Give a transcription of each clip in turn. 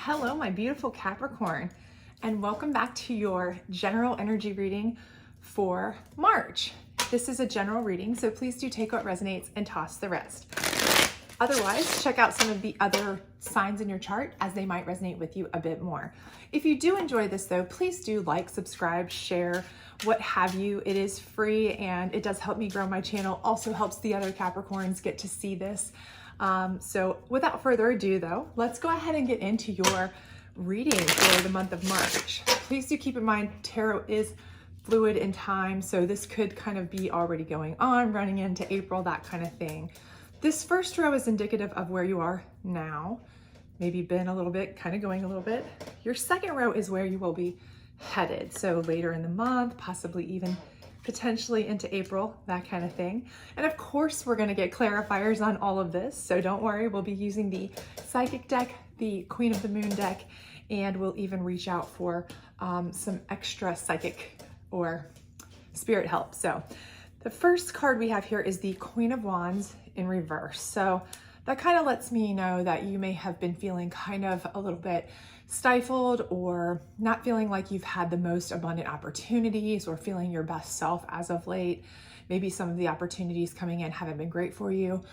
Hello, my beautiful Capricorn, and welcome back to your general energy reading for March. This is a general reading, so please do take what resonates and toss the rest. Otherwise, check out some of the other signs in your chart as they might resonate with you a bit more. If you do enjoy this though, please do like, subscribe, share, what have you. It is free and it does help me grow my channel. Also helps the other Capricorns get to see this. So without further ado though, let's go ahead and get into your reading for the month of March. Please do keep in mind tarot is fluid in time, so this could kind of be already going on, running into April, that kind of thing. This first row is indicative of where you are now, maybe been a little bit, kind of going a little bit. Your second row is where you will be headed, so later in the month, possibly even potentially into April, that kind of thing. And of course, we're going to get clarifiers on all of this, so don't worry, we'll be using the Psychic deck, the Queen of the Moon deck, and we'll even reach out for some extra psychic or spirit help. So the first card we have here is the Queen of Wands in reverse. So that kind of lets me know that you may have been feeling kind of a little bit stifled or not feeling like you've had the most abundant opportunities or feeling your best self as of late. Maybe some of the opportunities coming in haven't been great for you,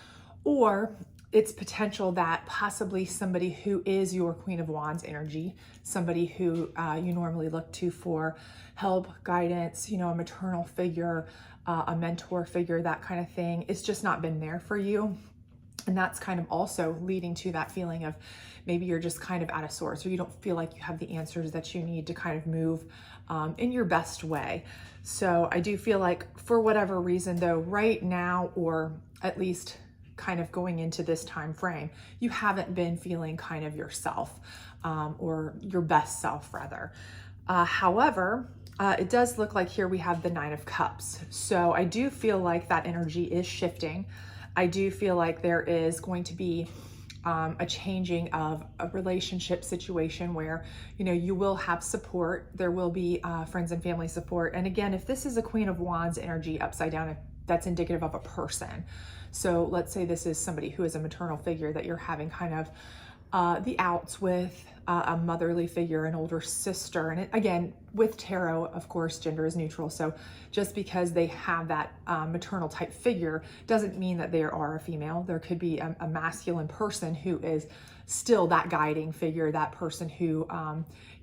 or it's potential that possibly somebody who is your Queen of Wands energy, somebody who you normally look to for help, guidance, you know, a maternal figure, a mentor figure, that kind of thing, it's just not been there for you. And that's kind of also leading to that feeling of maybe you're just kind of out of sorts, or you don't feel like you have the answers that you need to kind of move in your best way. So I do feel like for whatever reason though, right now, or at least kind of going into this time frame, you haven't been feeling kind of yourself or your best self rather. However, it does look like here we have the Nine of Cups. So I do feel like that energy is shifting. I do feel like there is going to be a changing of a relationship situation where, you know, you will have support. There will be friends and family support. And again, if this is a Queen of Wands energy upside down, that's indicative of a person. So let's say this is somebody who is a maternal figure that you're having kind of the outs with, a motherly figure, an older sister. And again, with tarot, of course, gender is neutral. So just because they have that maternal type figure doesn't mean that they are a female. There could be a masculine person who is still that guiding figure, that person who,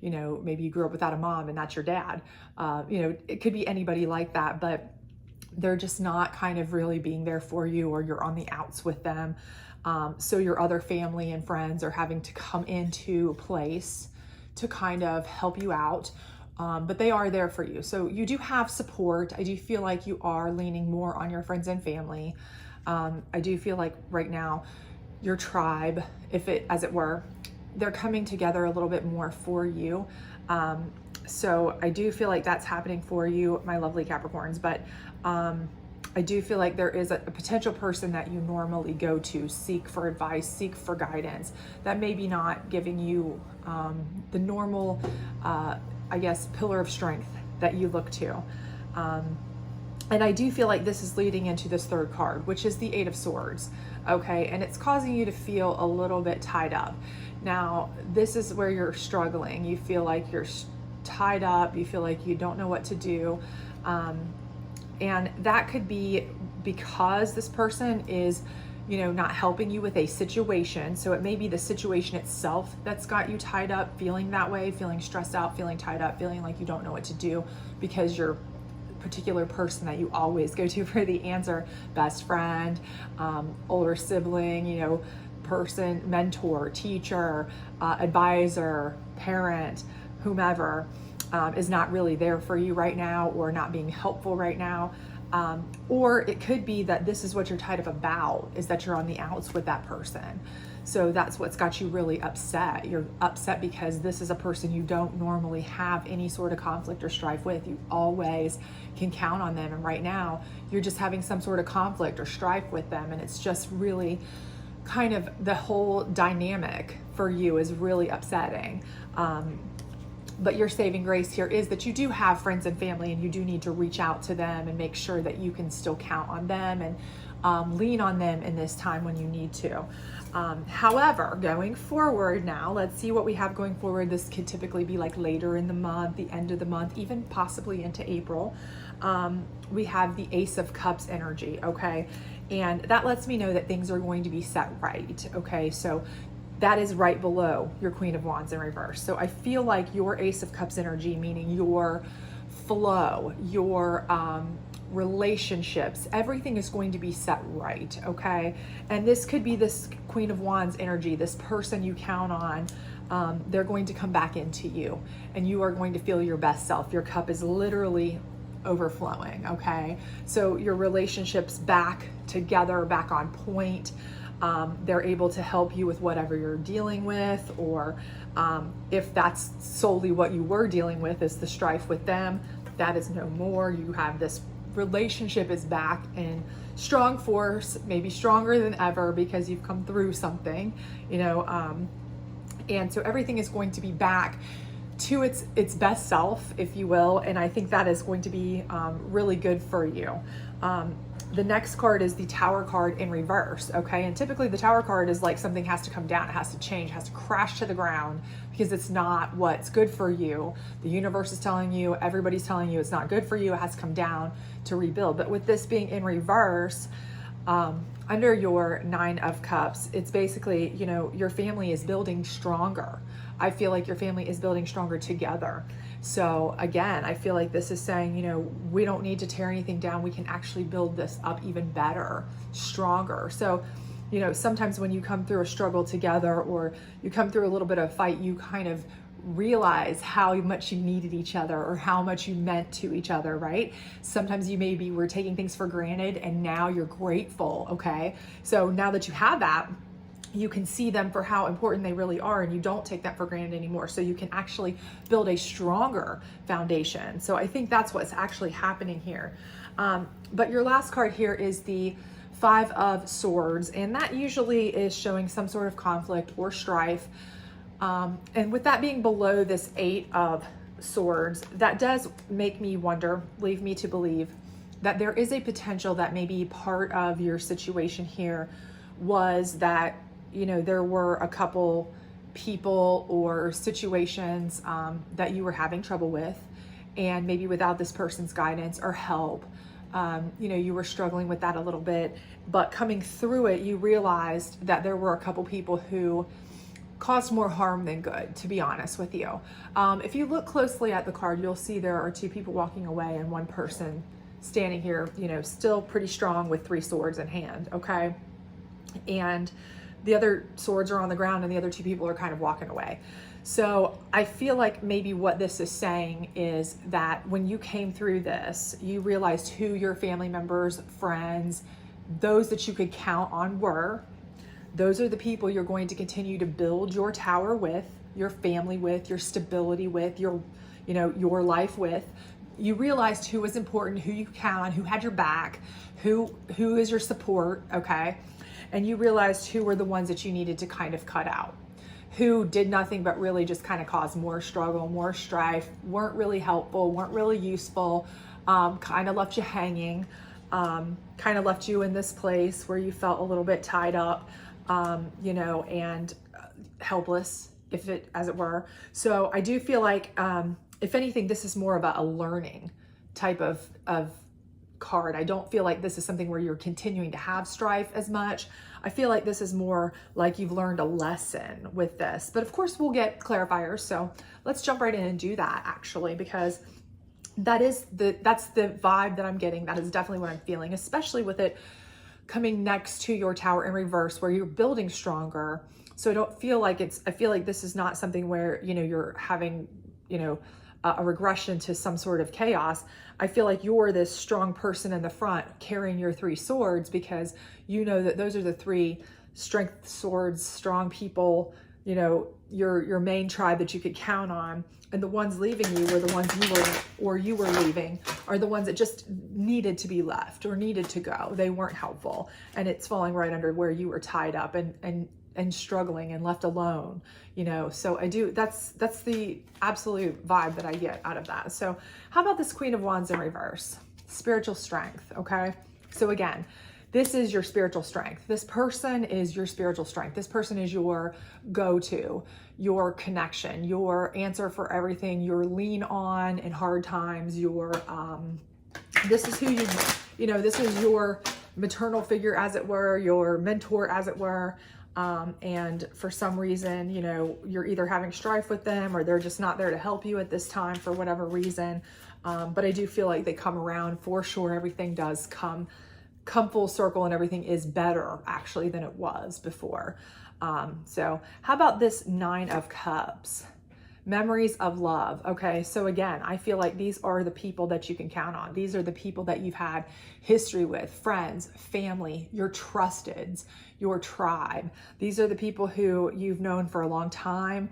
you know, maybe you grew up without a mom and that's your dad. You know, it could be anybody like that, but they're just not kind of really being there for you, or you're on the outs with them. So your other family and friends are having to come into place to kind of help you out, but they are there for you. So you do have support. I do feel like you are leaning more on your friends and family. I do feel like right now your tribe, as it were, they're coming together a little bit more for you. So I do feel like that's happening for you, my lovely Capricorns, but I do feel like there is a potential person that you normally go to seek for advice, seek for guidance, that maybe not giving you the normal, I guess, pillar of strength that you look to. And I do feel like this is leading into this third card, which is the Eight of Swords, okay? And it's causing you to feel a little bit tied up. Now, this is where you're struggling. You feel like you're tied up, you feel like you don't know what to do. And that could be because this person is, you know, not helping you with a situation. So it may be the situation itself that's got you tied up, feeling that way, feeling stressed out, feeling tied up, feeling like you don't know what to do because your particular person that you always go to for the answer, best friend, older sibling, you know, person, mentor, teacher, advisor, parent, whomever, is not really there for you right now, or not being helpful right now. Or it could be that this is what you're tied up about, is that you're on the outs with that person. So that's what's got you really upset. You're upset because this is a person you don't normally have any sort of conflict or strife with. You always can count on them. And right now you're just having some sort of conflict or strife with them. And it's just really kind of the whole dynamic for you is really upsetting. But your saving grace here is that you do have friends and family, and you do need to reach out to them and make sure that you can still count on them and lean on them in this time when you need to. However, going forward now, let's see what we have going forward. This could typically be like later in the month, the end of the month, even possibly into April. We have the Ace of Cups energy, okay? And that lets me know that things are going to be set right, okay? So that is right below your Queen of Wands in reverse. So I feel like your Ace of Cups energy, meaning your flow, your relationships, everything is going to be set right, okay? And this could be this Queen of Wands energy, this person you count on, they're going to come back into you and you are going to feel your best self. Your cup is literally overflowing, okay? So your relationships back together, back on point. They're able to help you with whatever you're dealing with, or if that's solely what you were dealing with is the strife with them, that is no more. You have this relationship is back in strong force, maybe stronger than ever because you've come through something, you know, and so everything is going to be back to its best self, if you will, and I think that is going to be really good for you. The next card is the Tower card in reverse, okay? And typically the Tower card is like something has to come down, it has to change, it has to crash to the ground because it's not what's good for you. The universe is telling you, everybody's telling you it's not good for you, it has to come down to rebuild. But with this being in reverse, under your Nine of Cups, it's basically, you know, your family is building stronger. I feel like your family is building stronger together. So again, I feel like this is saying, you know, we don't need to tear anything down. We can actually build this up even better, stronger. So, you know, sometimes when you come through a struggle together or you come through a little bit of a fight, you kind of realize how much you needed each other or how much you meant to each other, right? Sometimes you maybe were taking things for granted and now you're grateful, okay? So now that you have that, you can see them for how important they really are and you don't take that for granted anymore. So you can actually build a stronger foundation. So I think that's what's actually happening here. But your last card here is the Five of Swords, and that usually is showing some sort of conflict or strife. And with that being below this Eight of Swords, that does make me wonder, leave me to believe that there is a potential that maybe part of your situation here was that, you know, there were a couple people or situations that you were having trouble with, and maybe without this person's guidance or help, you know, you were struggling with that a little bit, but coming through it, you realized that there were a couple people who caused more harm than good, to be honest with you. If you look closely at the card, you'll see there are two people walking away and one person standing here, you know, still pretty strong with three swords in hand, okay? And the other swords are on the ground and the other two people are kind of walking away. So I feel like maybe what this is saying is that when you came through this, you realized who your family members, friends, those that you could count on were. Those are the people you're going to continue to build your tower with, your family with, your stability with, your, you know, your life with. You realized who was important, who you could count on, who had your back, who is your support, okay? And you realized who were the ones that you needed to kind of cut out, who did nothing but really just kind of cause more struggle, more strife, weren't really helpful, weren't really useful, kind of left you hanging, kind of left you in this place where you felt a little bit tied up, you know, and helpless, as it were. So I do feel like, if anything, this is more about a learning type of card. I don't feel like this is something where you're continuing to have strife as much. I feel like this is more like you've learned a lesson with this. But of course we'll get clarifiers. So let's jump right in and do that actually, because that's the vibe that I'm getting. That is definitely what I'm feeling, especially with it coming next to your tower in reverse where you're building stronger. So I don't feel like I feel like this is not something where, you know, you're having, you know, a regression to some sort of chaos. I feel like you're this strong person in the front carrying your three swords because you know that those are the three strength swords, strong people, you know, your main tribe that you could count on. And the ones leaving you were the ones you were leaving are the ones that just needed to be left or needed to go. They weren't helpful. And it's falling right under where you were tied up and struggling and left alone, you know. So that's the absolute vibe that I get out of that. So how about this Queen of Wands in reverse? Spiritual strength, okay? So again, this is your spiritual strength. This person is your spiritual strength. This person is your go-to, your connection, your answer for everything, your lean on in hard times, this is who this is your maternal figure, as it were, your mentor, as it were. And for some reason, you're either having strife with them or they're just not there to help you at this time for whatever reason. But I do feel like they come around for sure. Everything does come full circle and everything is better actually than it was before. So how about this 9 of Cups? Memories of love. Okay, so again, I feel like these are the people that you can count on. These are the people that you've had history with, friends, family, your trusteds, your tribe. These are the people who you've known for a long time.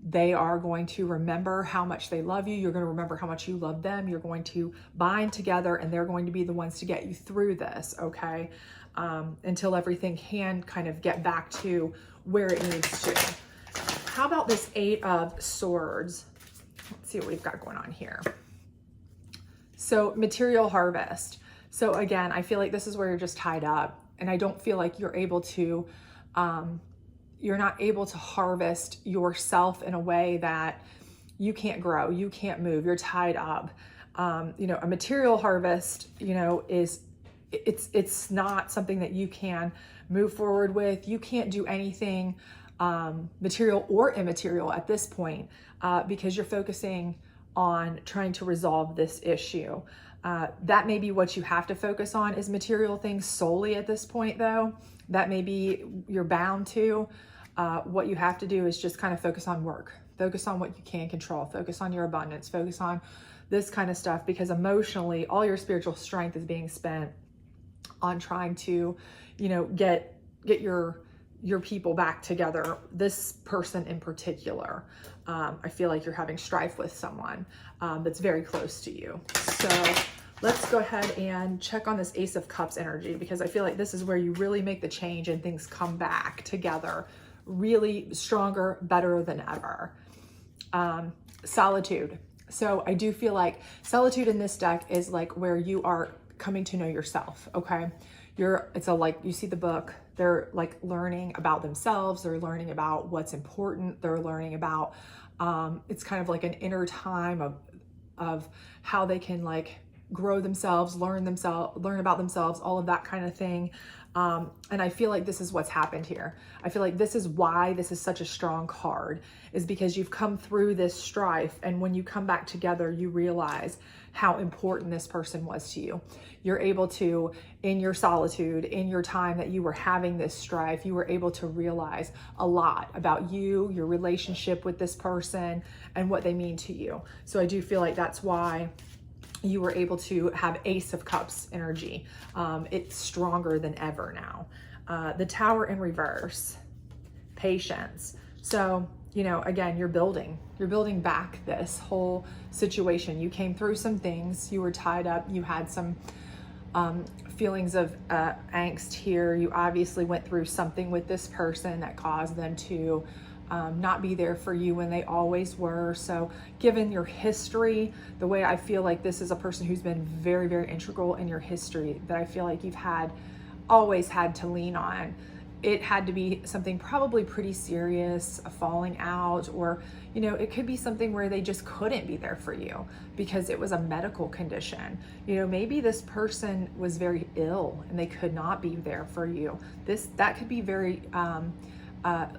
They are going to remember how much they love you. You're going to remember how much you love them. You're going to bind together and they're going to be the ones to get you through this, okay? Until everything can kind of get back to where it needs to. How about this 8 of Swords? Let's see what we've got going on here. So material harvest. So again, I feel like this is where you're just tied up and I don't feel like you're able to, you're not able to harvest yourself in a way that you can't grow, you can't move, you're tied up. A material harvest, it's not something that you can move forward with. You can't do anything material or immaterial at this point because you're focusing on trying to resolve this issue. That may be what you have to focus on is material things solely at this point though. That may be you're bound to. What you have to do is just kind of focus on work, focus on what you can control, focus on your abundance, focus on this kind of stuff because emotionally all your spiritual strength is being spent on trying to, get your people back together, this person in particular. I feel like you're having strife with someone that's very close to you. So let's go ahead and check on this Ace of Cups energy because I feel like this is where you really make the change and things come back together really stronger, better than ever. Solitude. So I do feel like solitude in this deck is like where you are coming to know yourself, okay? You see the book, they're like learning about themselves, they're learning about what's important, they're learning about, it's kind of like an inner time of how they can like grow themselves, learn about themselves, all of that kind of thing. And I feel like this is what's happened here. I feel like this is why this is such a strong card, is because you've come through this strife. And when you come back together, you realize how important this person was to you. You're able to, in your solitude, in your time that you were having this strife, you were able to realize a lot about you, your relationship with this person, and what they mean to you. So I do feel like that's why you were able to have Ace of Cups energy. It's stronger than ever now. The Tower in reverse, patience. So, again, you're building back this whole situation. You came through some things, you were tied up, you had some feelings of angst here. You obviously went through something with this person that caused them to not be there for you when they always were. So given your history, the way I feel like this is a person who's been very, very integral in your history that I feel like you've always had to lean on. It had to be something probably pretty serious, a falling out, or, it could be something where they just couldn't be there for you because it was a medical condition. Maybe this person was very ill and they could not be there for you. That could be very,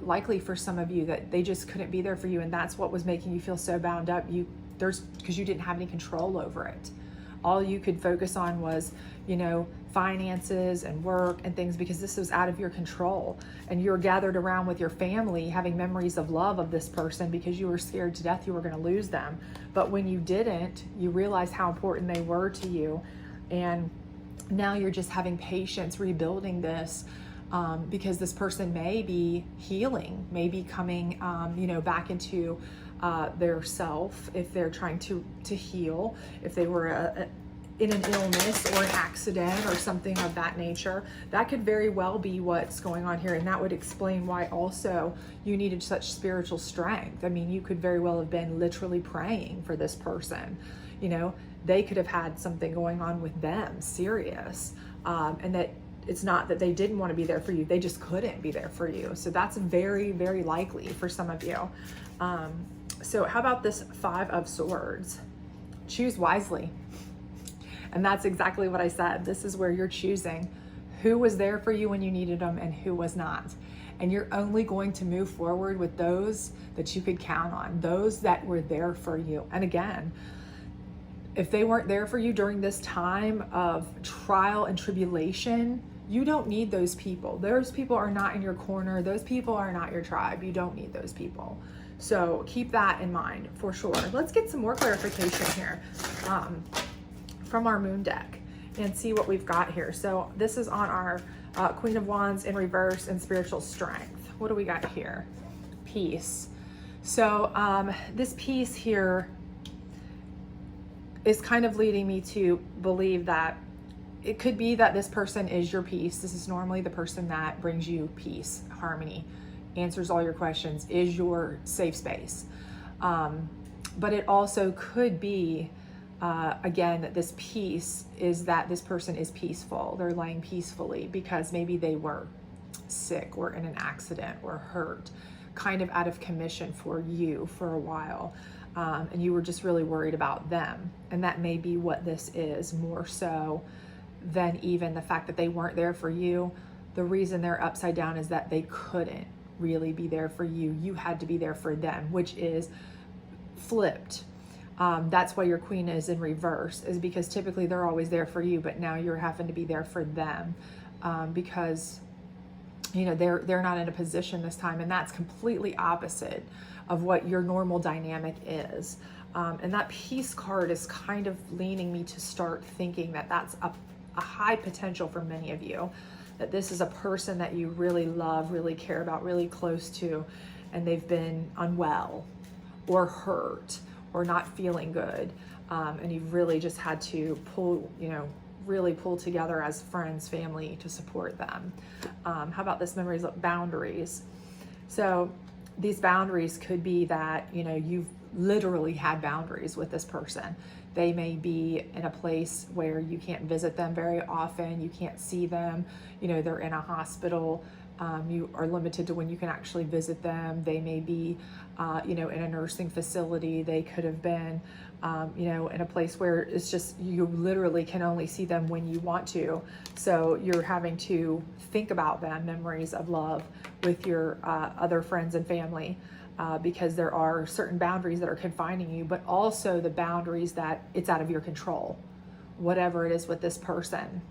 likely for some of you that they just couldn't be there for you, and that's what was making you feel so bound up. Because you didn't have any control over it. All you could focus on was, finances and work and things because this was out of your control. And you were gathered around with your family having memories of love of this person because you were scared to death you were going to lose them. But when you didn't, you realized how important they were to you. And now you're just having patience rebuilding this. Because this person may be healing, may be coming, back into their self if they're trying to heal, if they were in an illness or an accident or something of that nature. That could very well be what's going on here, and that would explain why also you needed such spiritual strength. I mean, you could very well have been literally praying for this person. They could have had something going on with them, serious, and that it's not that they didn't want to be there for you, they just couldn't be there for you. So that's very, very likely for some of you. So how about this 5 of Swords? Choose wisely. And that's exactly what I said. This is where you're choosing who was there for you when you needed them and who was not. And you're only going to move forward with those that you could count on, those that were there for you. And again, if they weren't there for you during this time of trial and tribulation, you don't need those people. Those people are not in your corner. Those people are not your tribe. You don't need those people. So keep that in mind for sure. Let's get some more clarification here from our moon deck and see what we've got here. So this is on our Queen of Wands in reverse and spiritual strength. What do we got here? Peace. So this peace here is kind of leading me to believe that it could be that this person is your peace. This is normally the person that brings you peace, harmony, answers all your questions, is your safe space. But it also could be, again, that this peace is that this person is peaceful. They're laying peacefully because maybe they were sick or in an accident or hurt, kind of out of commission for you for a while. And you were just really worried about them. And that may be what this is, more so than even the fact that they weren't there for you. The reason they're upside down is that they couldn't really be there for you. You had to be there for them, which is flipped. That's why your queen is in reverse, is because typically they're always there for you, but now you're having to be there for them because you know they're not in a position this time, and that's completely opposite of what your normal dynamic is. And that peace card is kind of leaning me to start thinking that that's a high potential for many of you, that this is a person that you really love, really care about, really close to, and they've been unwell or hurt or not feeling good. And you've really just had to really pull together as friends, family to support them. How about this memories of boundaries? So these boundaries could be that, you know, you've literally had boundaries with this person. They may be in a place where you can't visit them very often. You can't see them. You know, they're in a hospital. You are limited to when you can actually visit them. They may be, in a nursing facility. They could have been, in a place where it's just, you literally can only see them when you want to. So you're having to think about them, memories of love with your other friends and family. Because there are certain boundaries that are confining you, but also the boundaries that it's out of your control, whatever it is with this person,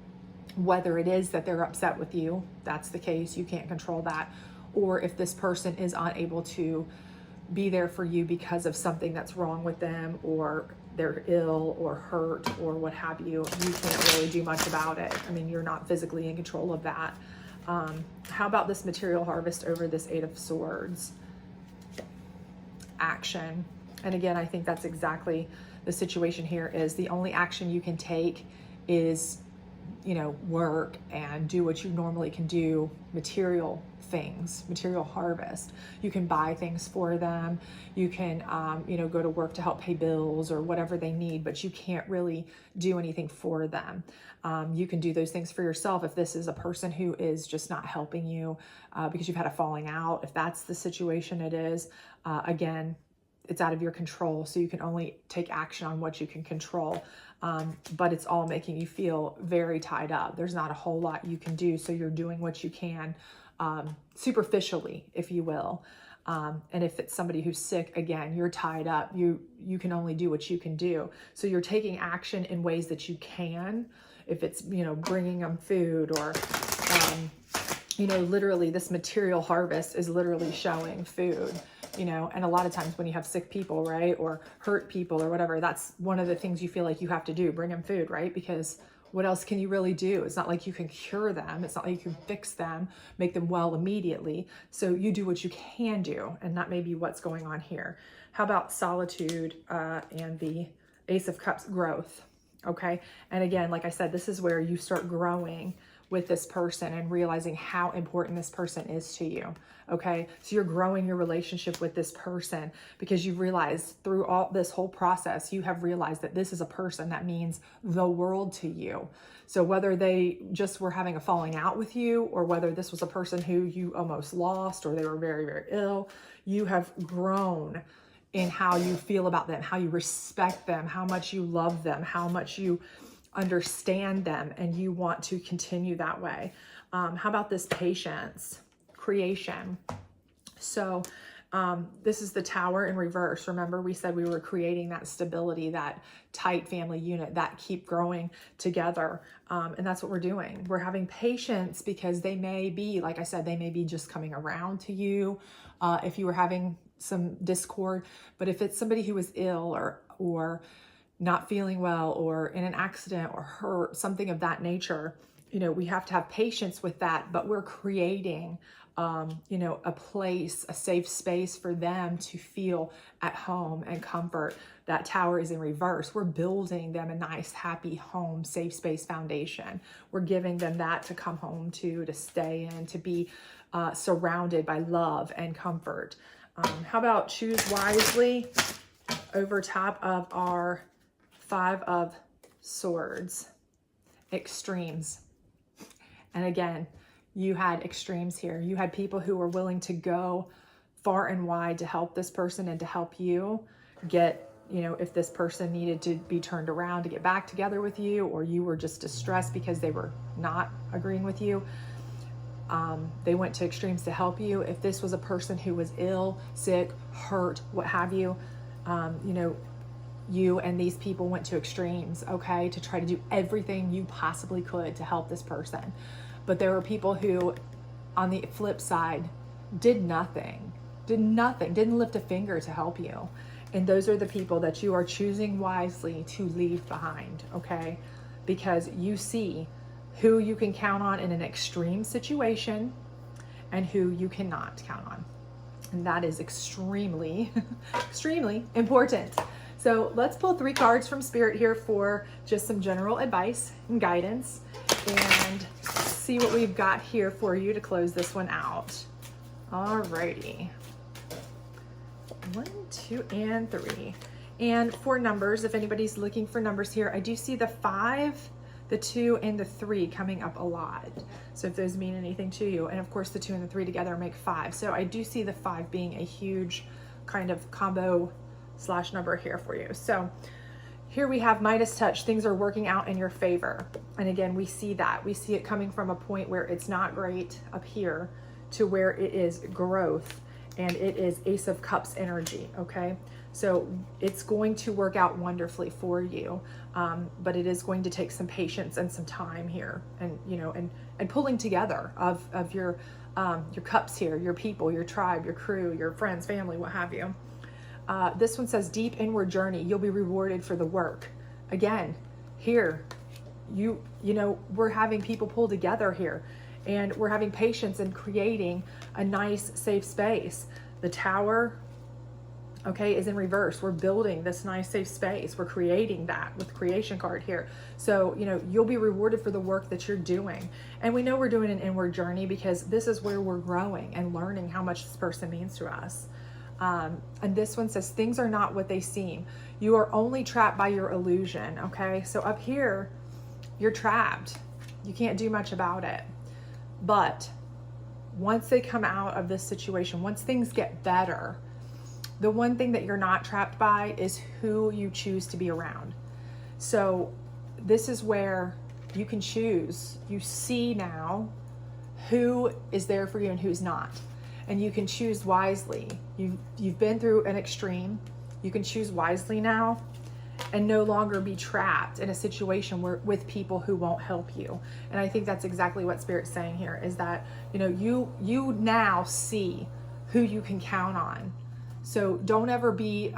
whether it is that they're upset with you, that's the case, you can't control that, or if this person is unable to be there for you because of something that's wrong with them, or they're ill or hurt or what have you, you can't really do much about it. I mean, you're not physically in control of that. How about this material harvest over this 8 of Swords? Action. And again, I think that's exactly the situation here. Is the only action you can take is, work and do what you normally can do, material things, material harvest. You can buy things for them. You can, go to work to help pay bills or whatever they need, but you can't really do anything for them. You can do those things for yourself if this is a person who is just not helping you because you've had a falling out. If that's the situation it is, again, it's out of your control. So you can only take action on what you can control. But it's all making you feel very tied up. There's not a whole lot you can do. So you're doing what you can superficially, if you will. And if it's somebody who's sick, again, you're tied up. You can only do what you can do. So you're taking action in ways that you can. If it's, bringing them food or, literally this material harvest is literally showing food, and a lot of times when you have sick people, right, or hurt people or whatever, that's one of the things you feel like you have to do, bring them food, right? Because what else can you really do? It's not like you can cure them. It's not like you can fix them, make them well immediately. So you do what you can do, and that may be what's going on here. How about solitude and the Ace of Cups, growth? Okay. And again, like I said, this is where you start growing with this person and realizing how important this person is to you. Okay, so you're growing your relationship with this person because you've realized through all this whole process, you have realized that this is a person that means the world to you. So whether they just were having a falling out with you, or whether this was a person who you almost lost, or they were very, very ill, you have grown in how you feel about them, how you respect them, how much you love them, how much you understand them, and you want to continue that way. How about this patience? Creation. So this is the Tower in reverse. Remember, we said we were creating that stability, that tight family unit, that keep growing together. And that's what we're doing. We're having patience because they may be, like I said, they may be just coming around to you if you were having some discord. But if it's somebody who is ill or not feeling well, or in an accident or hurt, something of that nature, you know, we have to have patience with that. But we're creating you know, a place, a safe space for them to feel at home and comfort. That Tower is in reverse. We're building them a nice, happy home, safe space foundation. We're giving them that to come home to stay in, to be surrounded by love and comfort. How about choose wisely over top of our 5 of Swords? Extremes. And again, you had extremes here. You had people who were willing to go far and wide to help this person and to help you get, you know, if this person needed to be turned around to get back together with you, or you were just distressed because they were not agreeing with you. They went to extremes to help you. If this was a person who was ill, sick, hurt, what have you, you know, you and these people went to extremes, okay, to try to do everything you possibly could to help this person. But there were people who, on the flip side, did nothing, didn't lift a finger to help you. And those are the people that you are choosing wisely to leave behind, okay? Because you see who you can count on in an extreme situation and who you cannot count on. And that is extremely, extremely important. So let's pull 3 cards from Spirit here for just some general advice and guidance, and see what we've got here for you to close this one out. Alrighty. 1, 2, and 3. And for numbers, if anybody's looking for numbers here, I do see the 5, the 2, and the 3 coming up a lot. So if those mean anything to you, and of course the 2 and the 3 together make 5. So I do see the 5 being a huge kind of combo / number here for you. So here we have Midas touch. Things are working out in your favor. And again, we see that. We see it coming from a point where it's not great up here to where it is growth, and it is Ace of Cups energy, okay? So it's going to work out wonderfully for you, but it is going to take some patience and some time here, and you know, and pulling together of your cups here, your people, your tribe, your crew, your friends, family, what have you. This one says deep inward journey. You'll be rewarded for the work. Again, here, you know, we're having people pull together here, and we're having patience in creating a nice, safe space. The Tower, okay, is in reverse. We're building this nice, safe space. We're creating that with the creation card here. So, you know, you'll be rewarded for the work that you're doing. And we know we're doing an inward journey because this is where we're growing and learning how much this person means to us. And this one says, things are not what they seem. You are only trapped by your illusion, okay? So up here, you're trapped. You can't do much about it. But once they come out of this situation, once things get better, the one thing that you're not trapped by is who you choose to be around. So this is where you can choose. You see now who is there for you and who's not. And you can choose wisely. You've been through an extreme. You can choose wisely now and no longer be trapped in a situation with people who won't help you. And I think that's exactly what Spirit's saying here, is that, you know, you now see who you can count on. So don't ever be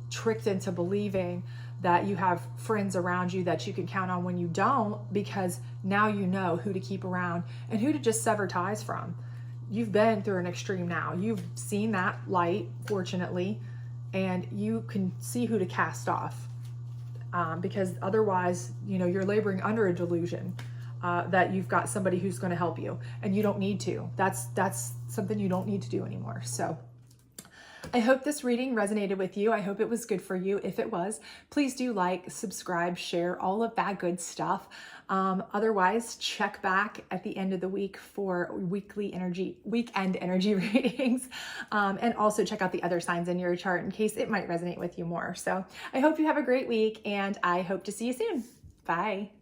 tricked into believing that you have friends around you that you can count on when you don't, because now you know who to keep around and who to just sever ties from. You've been through an extreme now. You've seen that light, fortunately, and you can see who to cast off, because otherwise, you know, you're laboring under a delusion. that you've got somebody who's going to help you, and you don't need to. That's something you don't need to do anymore. So I hope this reading resonated with you. I hope it was good for you. If it was, please do like, subscribe, share, all of that good stuff. Otherwise, check back at the end of the week for weekend energy readings. And also check out the other signs in your chart in case it might resonate with you more. So I hope you have a great week, and I hope to see you soon. Bye.